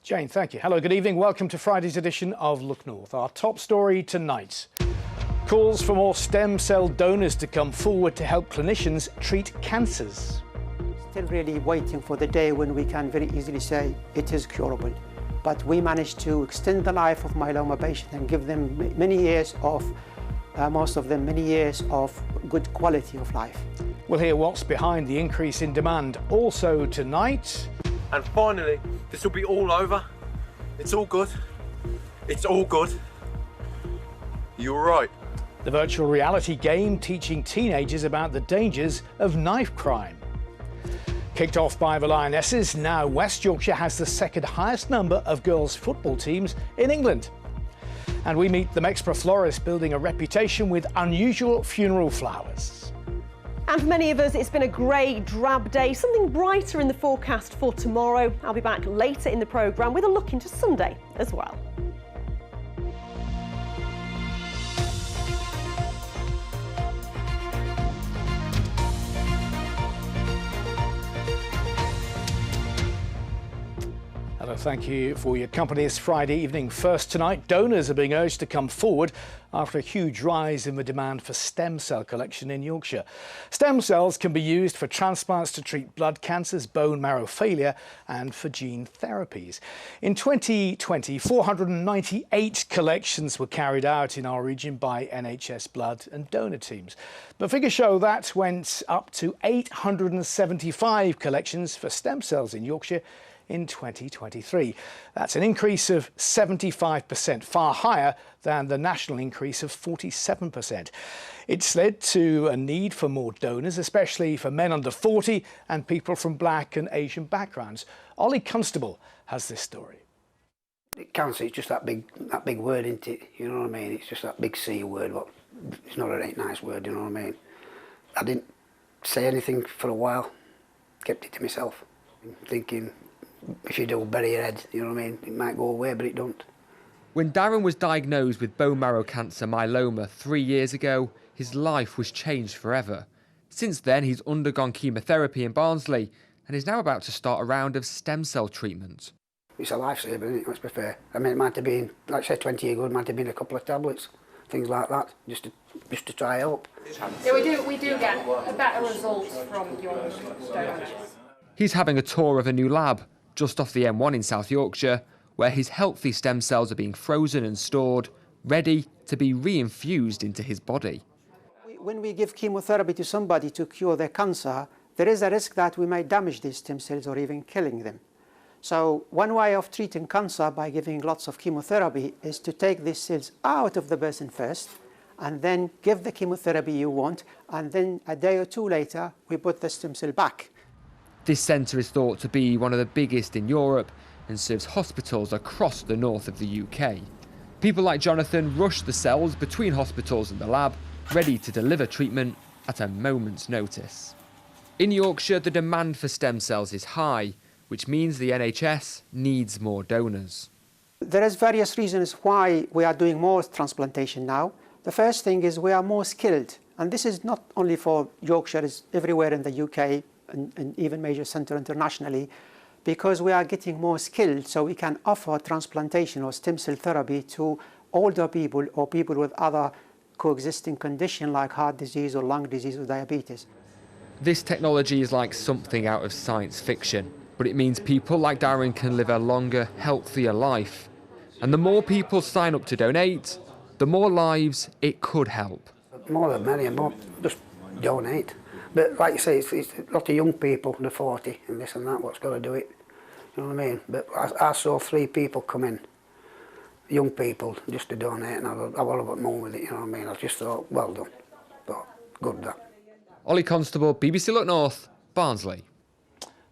Jane, thank you. Hello, good evening. Welcome to Friday's edition of Look North. Our top story tonight. Calls for more stem cell donors to come forward to help clinicians treat cancers. Still really waiting for the day when we can very easily say it is curable. But we managed to extend the life of myeloma patients and give them many years of, most of them, many years of good quality of life. We'll hear what's behind the increase in demand. Also tonight. And finally, this will be all over. It's all good. It's all good. You're right. The virtual reality game teaching teenagers about the dangers of knife crime. Kicked off by the Lionesses, now West Yorkshire has the second highest number of girls' football teams in England. And we meet the Mexborough florist building a reputation with unusual funeral flowers. And for many of us, it's been a grey, drab day, something brighter in the forecast for tomorrow. I'll be back later in the programme with a look into Sunday as well. Hello, thank you for your company this Friday evening. First tonight, donors are being urged to come forward after a huge rise in the demand for stem cell collection in Yorkshire. Stem cells can be used for transplants to treat blood cancers, bone marrow failure and for gene therapies. In 2020, 498 collections were carried out in our region by NHS blood and donor teams. But figures show that went up to 875 collections for stem cells in Yorkshire in 2023. That's an increase of 75%, far higher than the national increase of 47%. It's led to a need for more donors, especially for men under 40 and people from black and Asian backgrounds. Ollie Constable has this story. Cancer is just that big word, isn't it? You know what I mean? It's just that big C word, but it's not a nice word, you know what I mean? I didn't say anything for a while, kept it to myself, thinking, if you do, bury your head, you know what I mean? It might go away, but it don't. When Darren was diagnosed with bone marrow cancer myeloma 3 years ago, his life was changed forever. Since then, he's undergone chemotherapy in Barnsley and is now about to start a round of stem cell treatment. It's a lifesaver, isn't it? Let's be fair. I mean, it might have been, like I said, 20 years ago, it might have been a couple of tablets, things like that, just to try help. Yeah, we do get a better result from your donors. He's having a tour of a new lab just off the M1 in South Yorkshire, where his healthy stem cells are being frozen and stored, ready to be reinfused into his body. When we give chemotherapy to somebody to cure their cancer, there is a risk that we might damage these stem cells or even killing them. So one way of treating cancer by giving lots of chemotherapy is to take these cells out of the person first and then give the chemotherapy you want, and then a day or two later we put the stem cell back. This centre is thought to be one of the biggest in Europe and serves hospitals across the north of the UK. People like Jonathan rush the cells between hospitals and the lab, ready to deliver treatment at a moment's notice. In Yorkshire, the demand for stem cells is high, which means the NHS needs more donors. There is various reasons why we are doing more transplantation now. The first thing is we are more skilled, and this is not only for Yorkshire, it's everywhere in the UK, and even major centre internationally, because we are getting more skilled, so we can offer transplantation or stem cell therapy to older people or people with other coexisting conditions like heart disease or lung disease or diabetes. This technology is like something out of science fiction, but it means people like Darren can live a longer, healthier life. And the more people sign up to donate, the more lives it could help. More than many, more just donate. But like you say, it's a lot of young people under 40 and this and that, what's got to do it, you know what I mean? But I saw 3 people come in, young people, just to donate, and I will have more with it, you know what I mean? I just thought, well done, but good that. Ollie Constable, BBC Look North, Barnsley.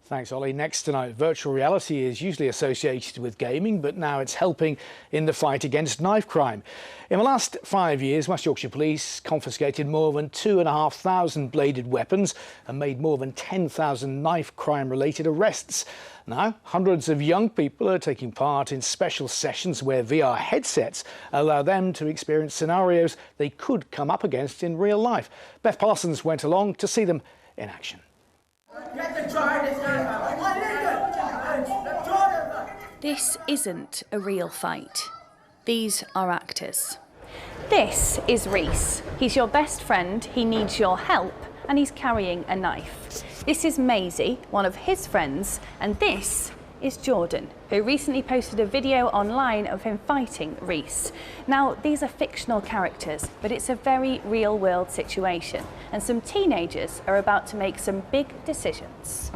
Thanks, Ollie. Next tonight, virtual reality is usually associated with gaming, but now it's helping in the fight against knife crime. In the last 5 years, West Yorkshire Police confiscated more than 2,500 bladed weapons and made more than 10,000 knife crime-related arrests. Now, hundreds of young people are taking part in special sessions where VR headsets allow them to experience scenarios they could come up against in real life. Beth Parsons went along to see them in action. This isn't a real fight. These are actors. This is Reese. He's your best friend, he needs your help, and he's carrying a knife. This is Maisie, one of his friends, and this is Jordan, who recently posted a video online of him fighting Reese. Now, these are fictional characters, but it's a very real-world situation, and some teenagers are about to make some big decisions.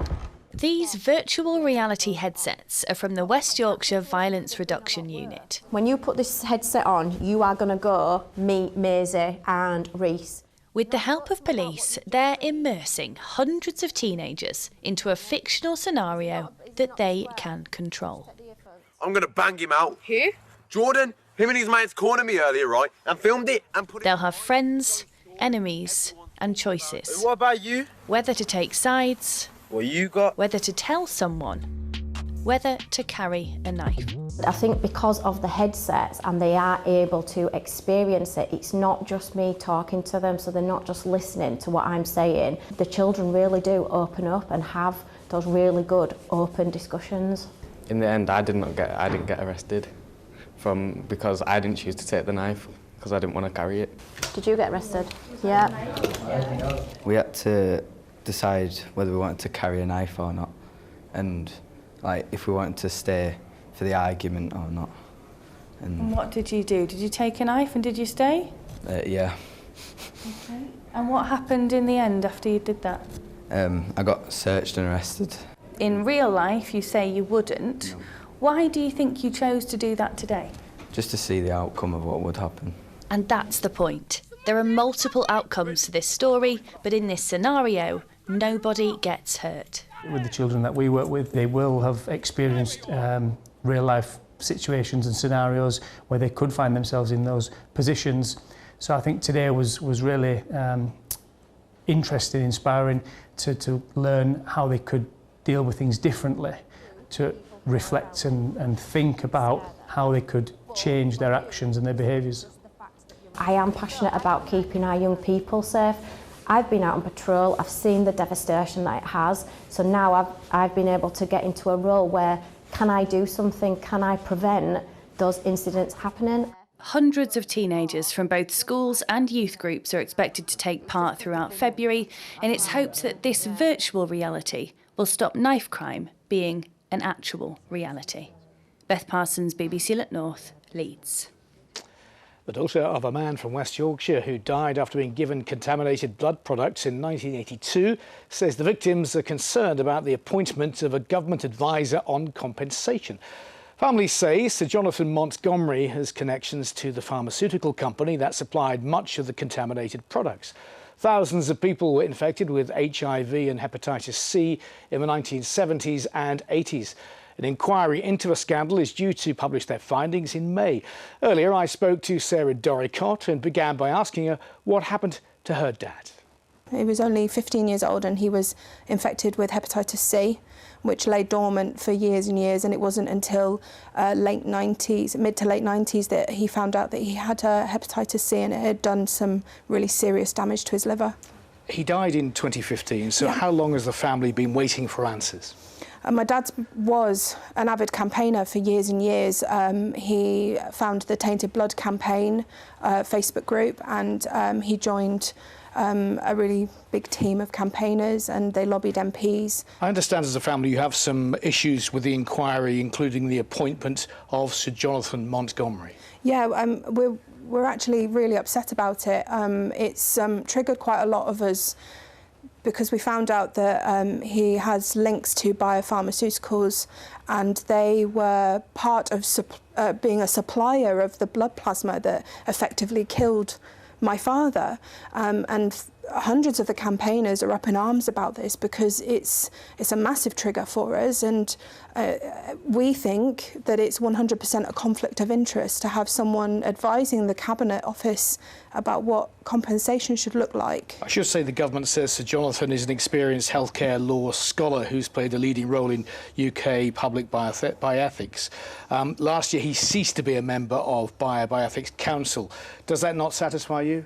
These virtual reality headsets are from the West Yorkshire Violence Reduction Unit. When you put this headset on, you are going to go meet Maisie and Reese. With the help of police, they're immersing hundreds of teenagers into a fictional scenario that they can control. I'm going to bang him out. Who? Jordan, him and his mates cornered me earlier, right? And filmed it and put it... They'll have friends, enemies, and choices. What about you? Whether to take sides, What you got? whether to tell someone, whether to carry a knife. I think because of the headsets and they are able to experience it, it's not just me talking to them, so they're not just listening to what I'm saying. The children really do open up and have those really good open discussions. In the end, I didn't get arrested because I didn't choose to take the knife because I didn't want to carry it. Did you get arrested? Yeah. We had to decide whether we wanted to carry a knife or not, and like if we wanted to stay for the argument or not. And what did you do? Did you take a knife and did you stay? Yeah. Okay. And what happened in the end after you did that? I got searched and arrested. In real life, you say you wouldn't. No. Why do you think you chose to do that today? Just to see the outcome of what would happen. And that's the point. There are multiple outcomes to this story, but in this scenario, nobody gets hurt. With the children that we work with, they will have experienced real-life situations and scenarios where they could find themselves in those positions. So I think today was really interesting, inspiring to learn how they could deal with things differently, to reflect and think about how they could change their actions and their behaviours. I am passionate about keeping our young people safe. I've been out on patrol, I've seen the devastation that it has, so now I've been able to get into a role where can I do something, can I prevent those incidents happening? Hundreds of teenagers from both schools and youth groups are expected to take part throughout February, and it's hoped that this virtual reality will stop knife crime being an actual reality. Beth Parsons, BBC Look North, Leeds. The daughter of a man from West Yorkshire who died after being given contaminated blood products in 1982 says the victims are concerned about the appointment of a government advisor on compensation. Families say Sir Jonathan Montgomery has connections to the pharmaceutical company that supplied much of the contaminated products. Thousands of people were infected with HIV and hepatitis C in the 1970s and 80s. An inquiry into the scandal is due to publish their findings in May. Earlier, I spoke to Sarah Doricott and began by asking her what happened to her dad. He was only 15 years old and he was infected with hepatitis C, which lay dormant for years and years, and it wasn't until mid to late 90s that he found out that he had hepatitis C and it had done some really serious damage to his liver. He died in 2015, so Yeah. How long has the family been waiting for answers? My dad was an avid campaigner for years and years. He found the Tainted Blood campaign Facebook group, and he joined a really big team of campaigners, and they lobbied MPs. I understand as a family you have some issues with the inquiry, including the appointment of Sir Jonathan Montgomery. Yeah, we're actually really upset about it. It's triggered quite a lot of us because we found out that he has links to biopharmaceuticals, and they were part of being a supplier of the blood plasma that effectively killed my father. And hundreds of the campaigners are up in arms about this because it's a massive trigger for us, and we think that it's 100% a conflict of interest to have someone advising the Cabinet Office about what compensation should look like. I should say the government says Sir Jonathan is an experienced healthcare law scholar who's played a leading role in UK public bioethics. Last year he ceased to be a member of Bioethics Council. Does that not satisfy you?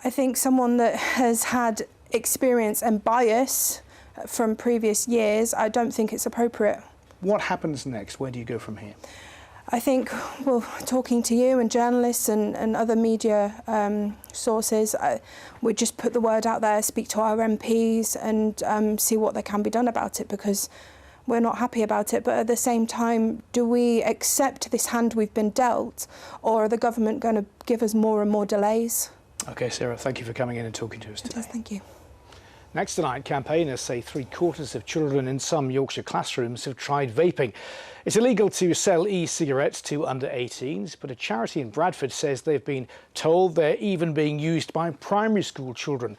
I think someone that has had experience and bias from previous years, I don't think it's appropriate. What happens next? Where do you go from here? I think, well, talking to you and journalists and other media sources, we just put the word out there, speak to our MPs and see what can be done about it, because we're not happy about it. But at the same time, do we accept this hand we've been dealt, or are the government going to give us more and more delays? OK, Sarah, thank you for coming in and talking to us today. Yes, thank you. Next tonight, campaigners say 3/4 of children in some Yorkshire classrooms have tried vaping. It's illegal to sell e-cigarettes to under 18s, but a charity in Bradford says they've been told they're even being used by primary school children.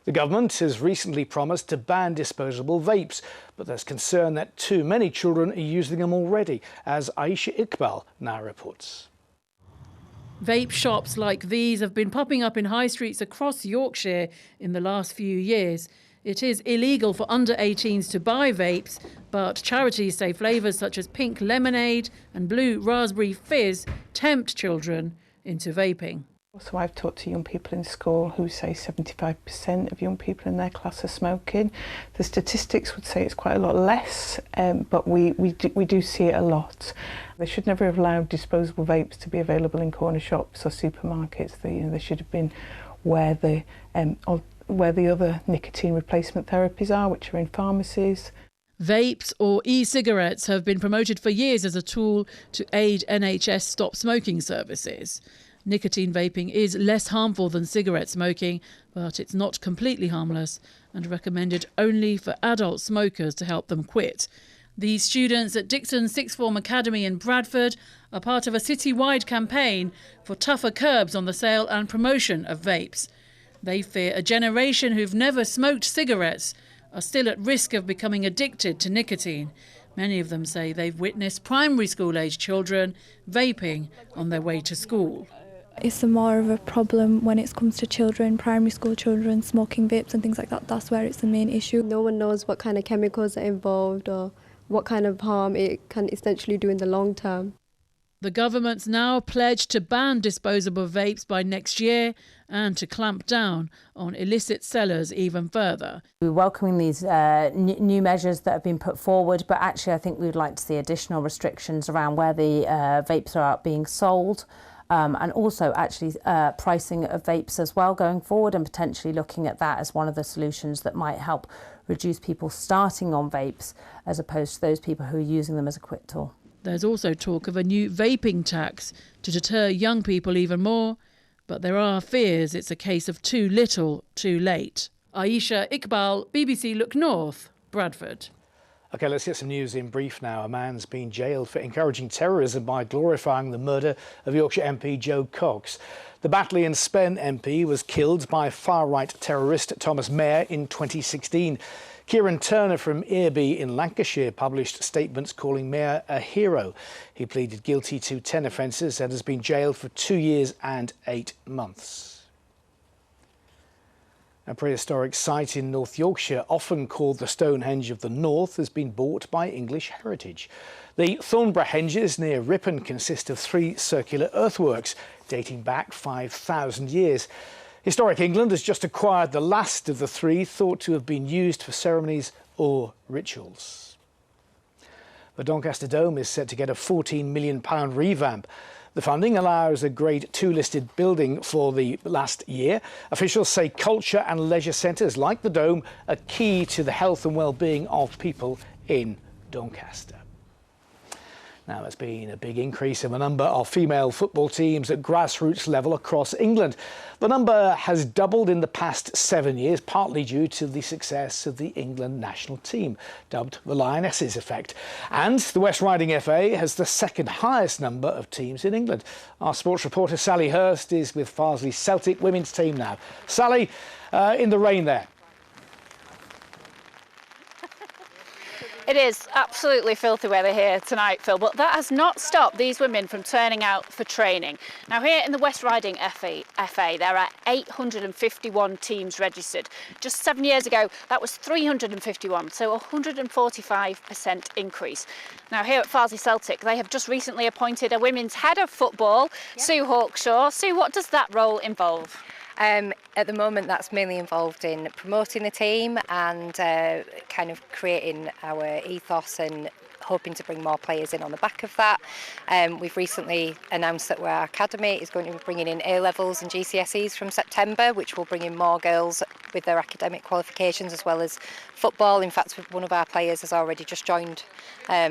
The government has recently promised to ban disposable vapes, but there's concern that too many children are using them already, as Aisha Iqbal now reports. Vape shops like these have been popping up in high streets across Yorkshire in the last few years. It is illegal for under 18s to buy vapes, but charities say flavours such as pink lemonade and blue raspberry fizz tempt children into vaping. So I've talked to young people in school who say 75% of young people in their class are smoking. The statistics would say it's quite a lot less, but we do see it a lot. They should never have allowed disposable vapes to be available in corner shops or supermarkets. They should have been where the other nicotine replacement therapies are, which are in pharmacies. Vapes or e-cigarettes have been promoted for years as a tool to aid NHS stop smoking services. Nicotine vaping is less harmful than cigarette smoking, but it's not completely harmless and recommended only for adult smokers to help them quit. The students at Dixon Sixth Form Academy in Bradford are part of a citywide campaign for tougher curbs on the sale and promotion of vapes. They fear a generation who've never smoked cigarettes are still at risk of becoming addicted to nicotine. Many of them say they've witnessed primary school-aged children vaping on their way to school. It's more of a problem when it comes to children, primary school children, smoking vapes and things like that. That's where it's the main issue. No one knows what kind of chemicals are involved or what kind of harm it can essentially do in the long term. The government's now pledged to ban disposable vapes by next year and to clamp down on illicit sellers even further. We're welcoming these new measures that have been put forward, but actually I think we'd like to see additional restrictions around where the vapes are being sold. And also actually pricing of vapes as well going forward, and potentially looking at that as one of the solutions that might help reduce people starting on vapes as opposed to those people who are using them as a quit tool. There's also talk of a new vaping tax to deter young people even more, but there are fears it's a case of too little, too late. Aisha Iqbal, BBC Look North, Bradford. OK, let's get some news in brief now. A man's been jailed for encouraging terrorism by glorifying the murder of Yorkshire MP Joe Cox. The Batley and Spen MP was killed by far-right terrorist Thomas Mayer in 2016. Kieran Turner from Earby in Lancashire published statements calling Mayer a hero. He pleaded guilty to 10 offences and has been jailed for 2 years and 8 months. A prehistoric site in North Yorkshire, often called the Stonehenge of the North, has been bought by English Heritage. The Thornborough Henges near Ripon consist of 3 circular earthworks dating back 5,000 years. Historic England has just acquired the last of the 3 thought to have been used for ceremonies or rituals. The Doncaster Dome is set to get a £14 million revamp. The funding allows a Grade 2 listed building for the last year. Officials say culture and leisure centres like the Dome are key to the health and well-being of people in Doncaster. Now, there's been a big increase in the number of female football teams at grassroots level across England. The number has doubled in the past 7 years, partly due to the success of the England national team, dubbed the Lionesses effect. And the West Riding FA has the second highest number of teams in England. Our sports reporter Sally Hurst is with Farsley Celtic women's team now. Sally, in the rain there. It is absolutely filthy weather here tonight, Phil, but that has not stopped these women from turning out for training. Now, here in the West Riding FA, there are 851 teams registered. Just 7 years ago, that was 351, so a 145% increase. Now, here at Farsley Celtic, they have just recently appointed a women's head of football, Sue Hawkshaw. Sue, what does that role involve? At the moment, that's mainly involved in promoting the team and kind of creating our ethos and hoping to bring more players in on the back of that. We've recently announced that our academy is going to be bringing in A-levels and GCSEs from September, which will bring in more girls with their academic qualifications as well as football. In fact, one of our players has already just joined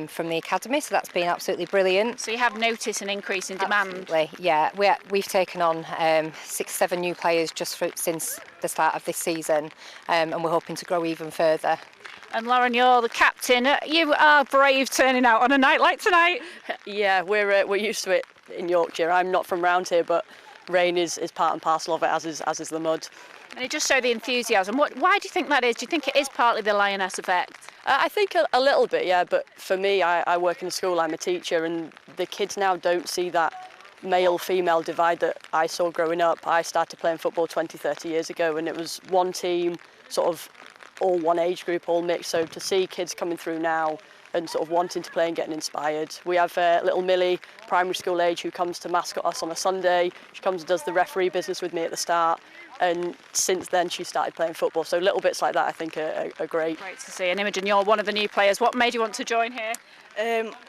from the academy, so that's been absolutely brilliant. So you have noticed an increase in demand? Absolutely, yeah. We've taken on 6-7 new players just since the start of this season, and we're hoping to grow even further. And Lauren, you're the captain. You are brave turning out on a night like tonight. Yeah, we're used to it in Yorkshire. I'm not from round here, but rain is part and parcel of it, as is the mud. And it just showed the enthusiasm. Why do you think that is? Do you think it is partly the lioness effect? I think a little bit, yeah, but for me, I work in a school, I'm a teacher, and the kids now don't see that male-female divide that I saw growing up. I started playing football 20, 30 years ago, and it was one team, sort of all one age group, all mixed. So to see kids coming through now and sort of wanting to play and getting inspired. We have little Millie, primary school age, who comes to mascot us on a Sunday. She comes and does the referee business with me at the start. And since then, she started playing football. So little bits like that, I think, are great. Great to see. And Imogen, you're one of the new players. What made you want to join here?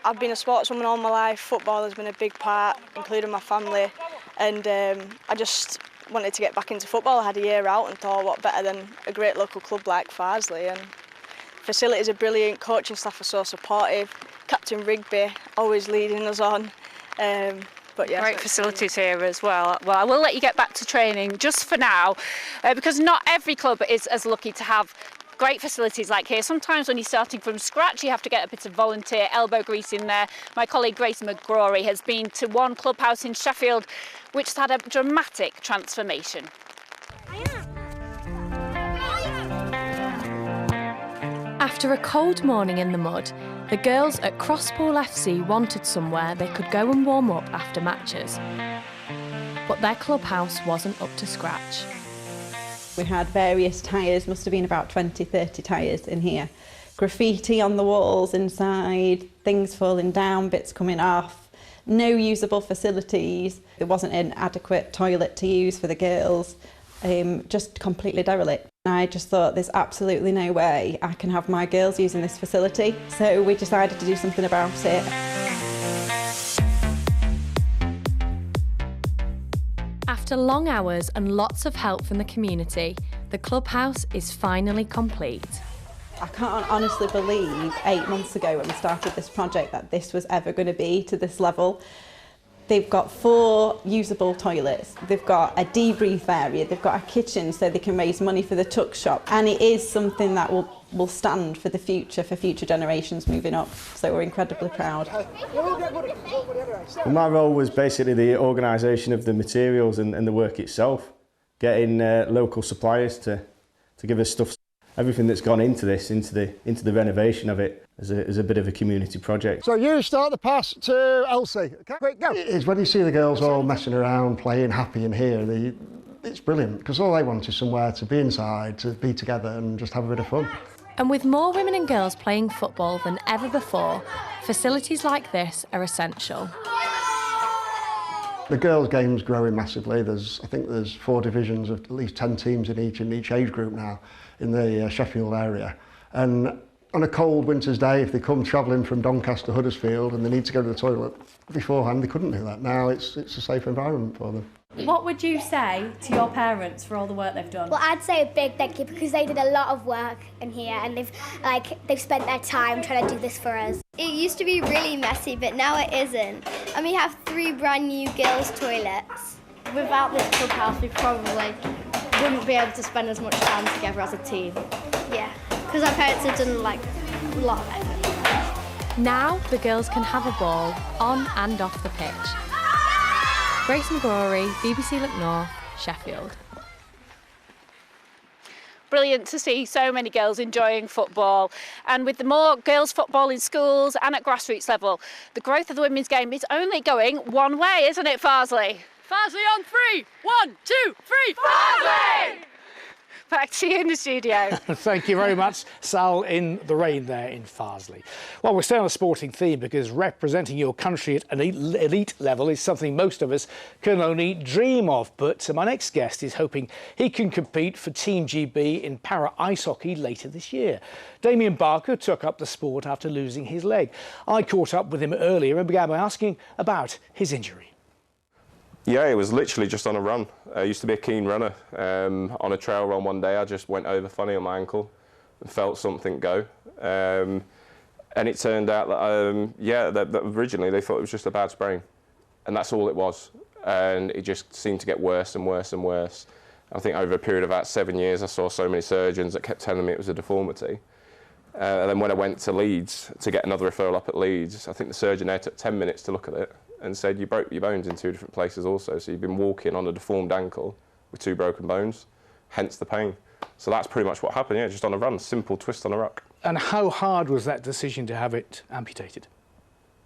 I've been a sportswoman all my life. Football has been a big part, including my family. And I just wanted to get back into football. I had a year out and thought, what better than a great local club like Farsley. And facilities are brilliant, coaching staff are so supportive. Captain Rigby always leading us on. But yeah, great facilities here as well. Well, I will let you get back to training just for now, because not every club is as lucky to have great facilities like here. Sometimes when you're starting from scratch, you have to get a bit of volunteer elbow grease in there. My colleague Grace McGrory has been to one clubhouse in Sheffield which has had a dramatic transformation. After a cold morning in the mud, the girls at Crosspool FC wanted somewhere they could go and warm up after matches. But their clubhouse wasn't up to scratch. We had various tyres, must have been about 20, 30 tyres in here. Graffiti on the walls inside, things falling down, bits coming off, no usable facilities. There wasn't an adequate toilet to use for the girls, just completely derelict. I just thought there's absolutely no way I can have my girls using this facility. So we decided to do something about it. After long hours and lots of help from the community, the clubhouse is finally complete. I can't honestly believe 8 months ago when we started this project that this was ever going to be to this level. They've got 4 usable toilets, they've got a debrief area, they've got a kitchen so they can raise money for the tuck shop, and it is something that will stand for the future, for future generations moving up, so we're incredibly proud. Well, my role was basically the organisation of the materials and the work itself, getting local suppliers to give us stuff. Everything that's gone into this, into the renovation of it, is a bit of a community project. So you start the pass to Elsie. Okay, quick, go. It's when you see the girls all messing around, playing happy in here, it's brilliant, because all they want is somewhere to be inside, to be together and just have a bit of fun. And with more women and girls playing football than ever before, facilities like this are essential. The girls' game's growing massively. I think there's 4 divisions of at least 10 teams in each age group now in the Sheffield area. And on a cold winter's day, if they come travelling from Doncaster, Huddersfield, and they need to go to the toilet beforehand, they couldn't do that. Now it's a safe environment for them. What would you say to your parents for all the work they've done? Well, I'd say a big thank you, because they did a lot of work in here and they've spent their time trying to do this for us. It used to be really messy, but now it isn't. And we have 3 brand new girls' toilets. Without this clubhouse, we probably wouldn't be able to spend as much time together as a team. Yeah, because our parents have done a lot of effort. Now the girls can have a ball on and off the pitch. Grace McGrory, BBC Look North, Sheffield. Brilliant to see so many girls enjoying football, and with the more girls football in schools and at grassroots level, the growth of the women's game is only going one way, isn't it, Farsley? Farsley on 3, 1, 2, 3, Farsley! Back to you in the studio. Thank you very much, Sal, in the rain there in Farsley. Well, we're staying on a sporting theme because representing your country at an elite level is something most of us can only dream of. But my next guest is hoping he can compete for Team GB in para ice hockey later this year. Damien Barker took up the sport after losing his leg. I caught up with him earlier and began by asking about his injury. Yeah, it was literally just on a run. I used to be a keen runner. On a trail run one day, I just went over funny on my ankle and felt something go. And it turned out that, that originally they thought it was just a bad sprain. And that's all it was. And it just seemed to get worse and worse and worse. I think over a period of about 7 years, I saw so many surgeons that kept telling me it was a deformity. And then when I went to Leeds to get another referral up at Leeds, I think the surgeon there took 10 minutes to look at it and said, you broke your bones in 2 different places also, so you've been walking on a deformed ankle with 2 broken bones, hence the pain. So that's pretty much what happened, yeah, just on a run, simple twist on a ruck. And how hard was that decision to have it amputated?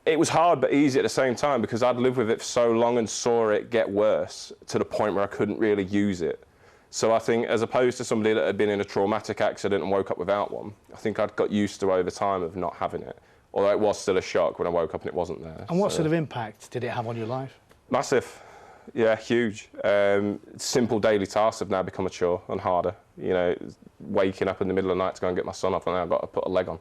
It was hard but easy at the same time because I'd lived with it for so long and saw it get worse to the point where I couldn't really use it. So I think as opposed to somebody that had been in a traumatic accident and woke up without one, I think I'd got used to over time of not having it. Although it was still a shock when I woke up and it wasn't there. And what sort of impact did it have on your life? Massive. Yeah, huge. Simple daily tasks have now become a chore and harder. You know, waking up in the middle of the night to go and get my son off and now I've got to put a leg on.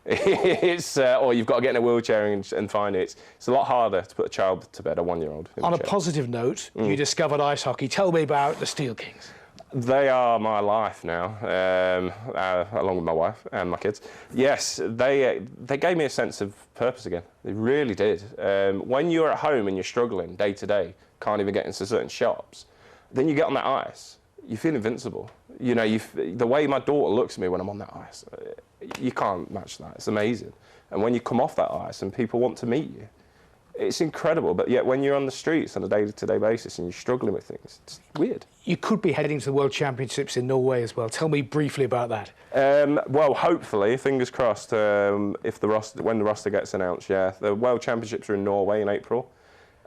It's, or you've got to get in a wheelchair and find it. It's a lot harder to put a child to bed, a 1-year-old. On a positive note, you discovered ice hockey. Tell me about the Steel Kings. They are my life now, along with my wife and my kids. Yes, they gave me a sense of purpose again. They really did. When you're at home and you're struggling day to day, can't even get into certain shops, then you get on that ice, you feel invincible. You know, the way my daughter looks at me when I'm on that ice, you can't match that. It's amazing. And when you come off that ice and people want to meet you, it's incredible, but yet when you're on the streets on a day-to-day basis and you're struggling with things, it's weird. You could be heading to the World Championships in Norway as well. Tell me briefly about that. Well, hopefully, fingers crossed, when the roster gets announced, yeah. The World Championships are in Norway in April.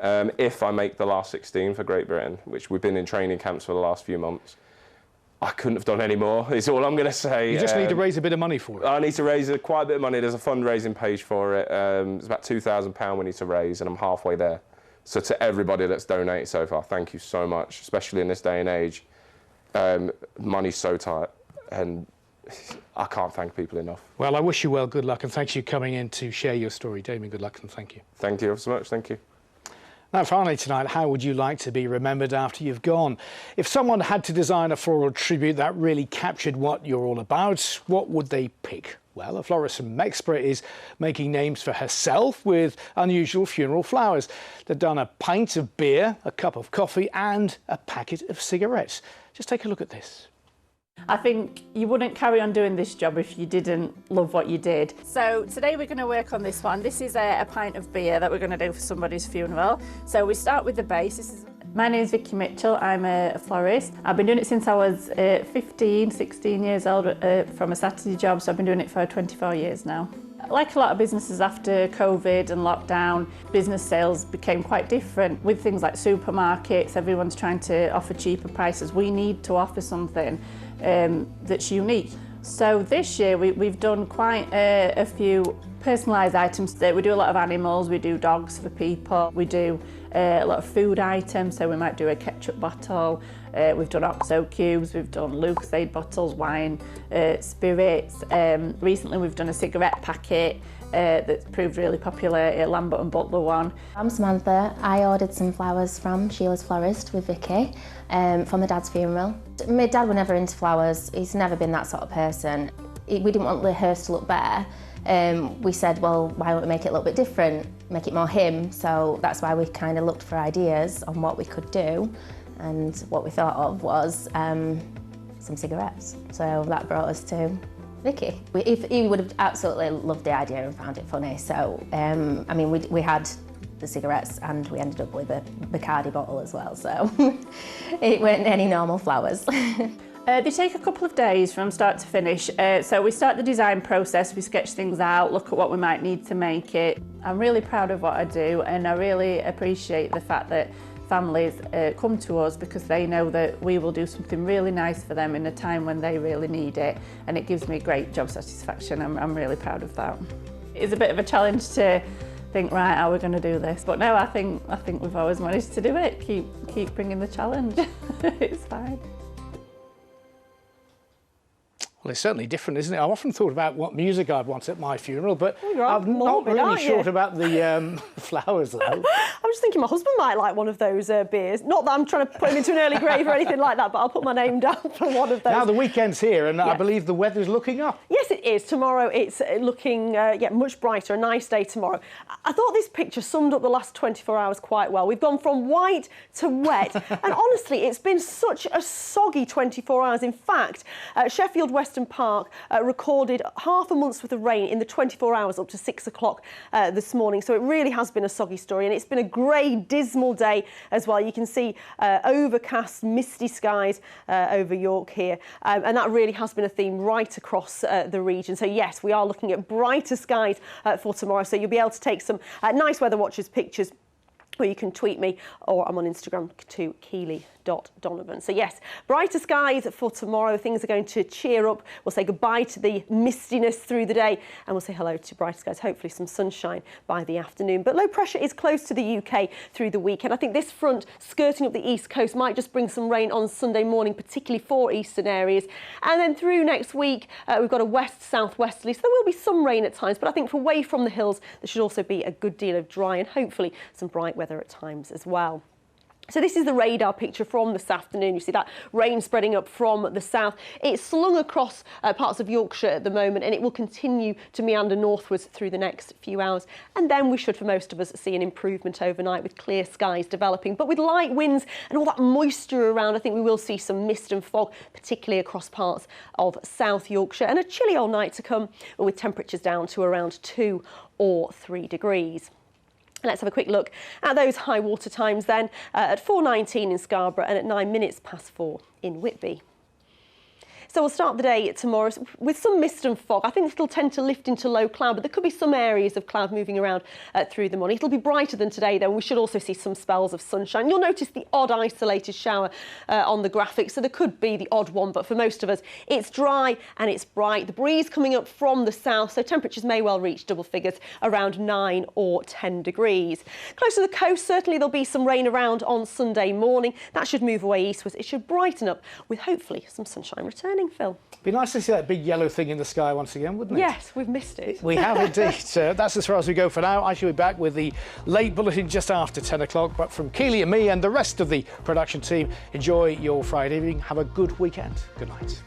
If I make the last 16 for Great Britain, which we've been in training camps for the last few months, I couldn't have done any more, is all I'm going to say. You just need to raise a bit of money for it. I need to raise quite a bit of money. There's a fundraising page for it. It's about £2,000 we need to raise, and I'm halfway there. So to everybody that's donated so far, thank you so much, especially in this day and age. Money's so tight, and I can't thank people enough. Well, I wish you well, good luck, and thanks for coming in to share your story. Damien, good luck, and thank you. Thank you so much, thank you. Now, finally tonight, how would you like to be remembered after you've gone? If someone had to design a floral tribute that really captured what you're all about, what would they pick? Well, a florist from Mexborough is making names for herself with unusual funeral flowers. They've done a pint of beer, a cup of coffee and a packet of cigarettes. Just take a look at this. I think you wouldn't carry on doing this job if you didn't love what you did. So today we're going to work on this one. This is a pint of beer that we're going to do for somebody's funeral. So we start with the base. My name is Vicky Mitchell. I'm a florist. I've been doing it since I was 15, 16 years old from a Saturday job, so I've been doing it for 24 years now. Like a lot of businesses after COVID and lockdown, business sales became quite different. With things like supermarkets, everyone's trying to offer cheaper prices. We need to offer something that's unique. So this year we've done quite a few personalised items. We do a lot of animals, we do dogs for people, we do a lot of food items, so we might do a ketchup bottle, we've done OXO cubes, we've done Lucasade bottles, wine, spirits. Recently we've done a cigarette packet that's proved really popular, a Lambert and Butler one. I'm Samantha. I ordered some flowers from Sheila's Florist with Vicky for my dad's funeral. My dad was never into flowers, he's never been that sort of person. We didn't want the hearse to look bare. We said, well, why don't we make it a little bit different, make it more him? So that's why we kind of looked for ideas on what we could do, and what we thought of was some cigarettes. So that brought us to Vicky. He would have absolutely loved the idea and found it funny. So, I mean, we had the cigarettes and we ended up with a Bacardi bottle as well. So it weren't any normal flowers. They take a couple of days from start to finish. So we start the design process, we sketch things out, look at what we might need to make it. I'm really proud of what I do, and I really appreciate the fact that families come to us because they know that we will do something really nice for them in a time when they really need it, and it gives me great job satisfaction. I'm really proud of that. It's a bit of a challenge to think, right, how are we going to do this? But no, I think we've always managed to do it. Keep bringing the challenge. It's fine. Well, it's certainly different, isn't it? I've often thought about what music I'd want at my funeral, but you're I'm not morbid, really aren't sure you? about the flowers, though. I'm just thinking my husband might like one of those beers. Not that I'm trying to put him into an early grave or anything like that, but I'll put my name down for one of those. Now the weekend's here, and I Yes. believe the weather's looking up. Yes, it is. Tomorrow it's looking much brighter, a nice day tomorrow. I thought this picture summed up the last 24 hours quite well. We've gone from white to wet, and honestly, it's been such a soggy 24 hours. In fact, Sheffield Weston Park recorded half a month's worth of rain in the 24 hours up to 6 o'clock this morning. So it really has been a soggy story, and it's been a grey, dismal day as well. You can see overcast, misty skies over York here, and that really has been a theme right across the region. So yes, we are looking at brighter skies for tomorrow. So you'll be able to take some nice weather watchers pictures, or you can tweet me, or I'm on Instagram to Keeley.Donovan. So yes, brighter skies for tomorrow. Things are going to cheer up. We'll say goodbye to the mistiness through the day, and we'll say hello to brighter skies, hopefully some sunshine by the afternoon. But low pressure is close to the UK through the weekend. I think this front skirting up the east coast might just bring some rain on Sunday morning, particularly for eastern areas. And then through next week, we've got a west-southwesterly, so there will be some rain at times, but I think for away from the hills, there should also be a good deal of dry and hopefully some bright weather at times as well. So this is the radar picture from this afternoon. You see that rain spreading up from the south. It's slung across parts of Yorkshire at the moment, and it will continue to meander northwards through the next few hours. And then we should, for most of us, see an improvement overnight with clear skies developing. But with light winds and all that moisture around, I think we will see some mist and fog, particularly across parts of South Yorkshire. And a chilly old night to come with temperatures down to around 2 or 3 degrees. Let's have a quick look at those high water times then, at 4:19 in Scarborough and at 9 minutes past 4 in Whitby. So we'll start the day tomorrow with some mist and fog. I think it'll tend to lift into low cloud, but there could be some areas of cloud moving around through the morning. It'll be brighter than today, though. We should also see some spells of sunshine. You'll notice the odd isolated shower on the graphic, so there could be the odd one, but for most of us, it's dry and it's bright. The breeze coming up from the south, so temperatures may well reach double figures, around 9 or 10 degrees. Close to the coast, certainly there'll be some rain around on Sunday morning. That should move away eastwards. It should brighten up with hopefully some sunshine returning. Phil. Be nice to see that big yellow thing in the sky once again, wouldn't it? Yes, we've missed it. We have indeed. That's as far as we go for now. I shall be back with the late bulletin just after 10 o'clock. But from Keeley and me and the rest of the production team, enjoy your Friday evening. Have a good weekend. Good night.